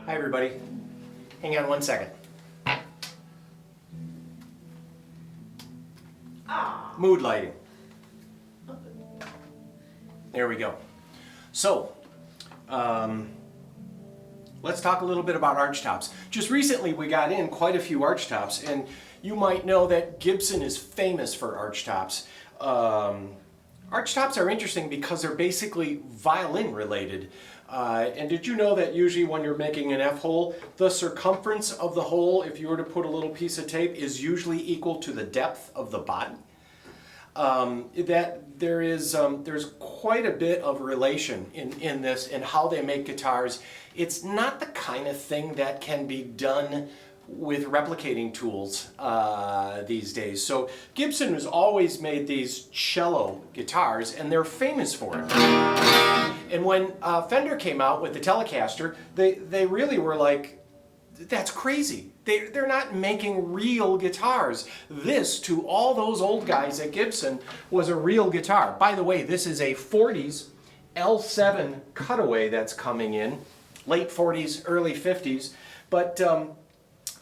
Hi everybody. Hang on one second. Mood lighting. There we go. So, let's talk a little bit about archtops. Just recently we got in quite a few archtops, and you might know that Gibson is famous for archtops. Archtops are interesting because they're basically violin related. And did you know that usually when you're making an F hole, the circumference of the hole, if you were to put a little piece of tape, is usually equal to the depth of the body? There's quite a bit of relation in this and how they make guitars. It's not the kind of thing that can be done with replicating tools these days. So Gibson has always made these cello guitars, and they're famous for it. And when Fender came out with the Telecaster, they really were like, that's crazy. They're not making real guitars. This, to all those old guys at Gibson, was a real guitar. By the way, this is a 40s L7 cutaway that's coming in, late 40s, early 50s. But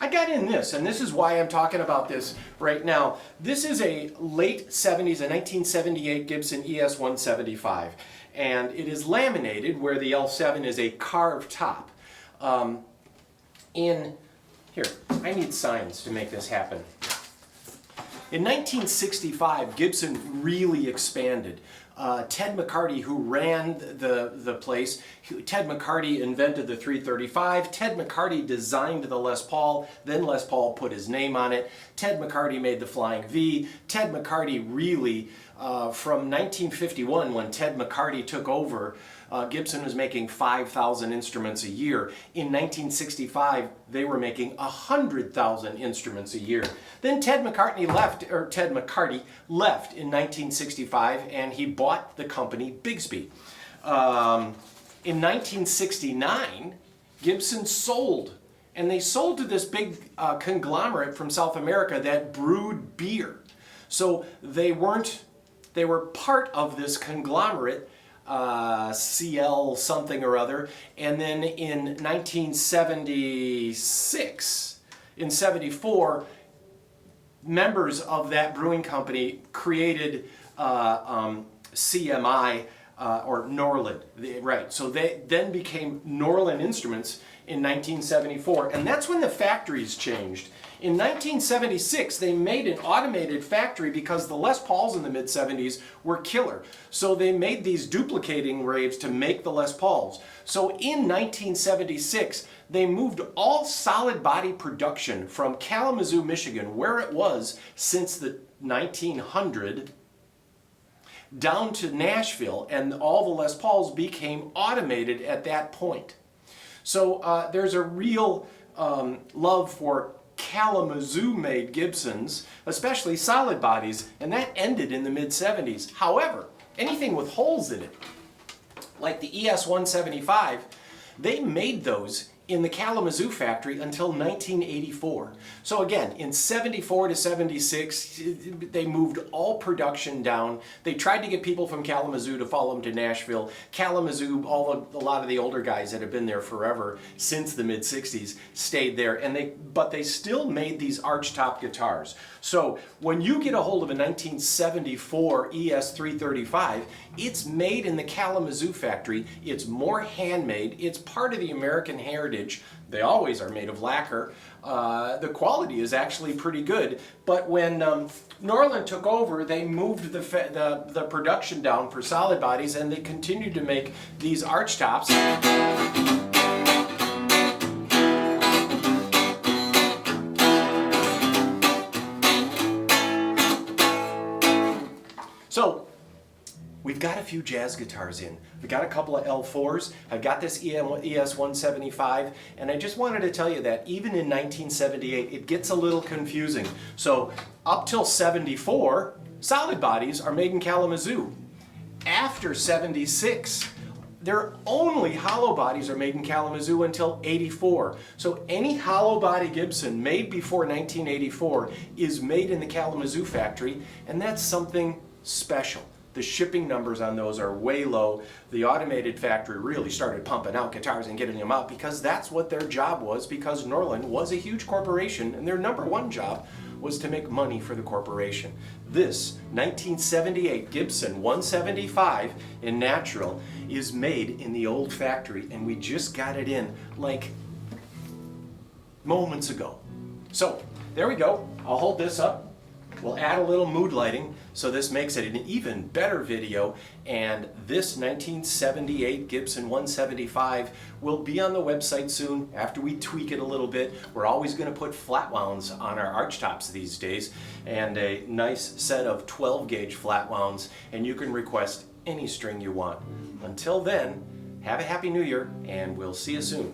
I got in this, and this is why I'm talking about this right now. This is a late 70s, a 1978 Gibson ES-175, and it is laminated where the L7 is a carved top. Here, I need signs to make this happen. In 1965, Gibson really expanded. Ted McCarty, who ran the place, Ted McCarty invented the 335. Ted McCarty designed the Les Paul, then Les Paul put his name on it. Ted McCarty made the Flying V. Ted McCarty really, from 1951, when Ted McCarty took over, Gibson was making 5,000 instruments a year. In 1965, they were making 100,000 instruments a year. Then Ted McCarty left in 1965, and he bought the company Bigsby. In 1969, Gibson sold, and they sold to this big conglomerate from South America that brewed beer. So they were part of this conglomerate, CL something or other, and then in 1976, in 74, members of that brewing company created CMI or Norlin, right? So they then became Norlin Instruments in 1974, and that's when the factories changed. In 1976, they made an automated factory because the Les Pauls in the mid-70s were killer. So they made these duplicating raves to make the Les Pauls. So in 1976, they moved all solid body production from Kalamazoo, Michigan, where it was since the 1900, down to Nashville, and all the Les Pauls became automated at that point. So there's a real love for Kalamazoo-made Gibsons, especially solid bodies, and that ended in the mid-70s. However, anything with holes in it, like the ES-175, they made those in the Kalamazoo factory until 1984. So again, in 74 to 76, they moved all production down. They tried to get people from Kalamazoo to follow them to Nashville. Kalamazoo, a lot of the older guys that have been there forever, since the mid-60s, stayed there, but they still made these archtop guitars. So when you get a hold of a 1974 ES-335, it's made in the Kalamazoo factory. It's more handmade. It's part of the American heritage. They always are made of lacquer. The quality is actually pretty good, but when Norlin took over, they moved the production down for solid bodies, and they continued to make these archtops. So we've got a few jazz guitars in. We've got a couple of L4s. I've got this ES-175, and I just wanted to tell you that even in 1978, it gets a little confusing. So up till 74, solid bodies are made in Kalamazoo. After 76, their only hollow bodies are made in Kalamazoo until 84. So any hollow body Gibson made before 1984 is made in the Kalamazoo factory, and that's something special. The shipping numbers on those are way low. The automated factory really started pumping out guitars and getting them out because that's what their job was, because Norlin was a huge corporation and their number one job was to make money for the corporation. This 1978 Gibson 175 in Nashville is made in the old factory, and we just got it in like moments ago. So there we go. I'll hold this up. We'll add a little mood lighting so this makes it an even better video, and this 1978 Gibson 175 will be on the website soon after we tweak it a little bit. We're always going to put flat wounds on our archtops these days, and a nice set of 12 gauge flat wounds, and you can request any string you want. Until then, have a happy new year, and we'll see you soon.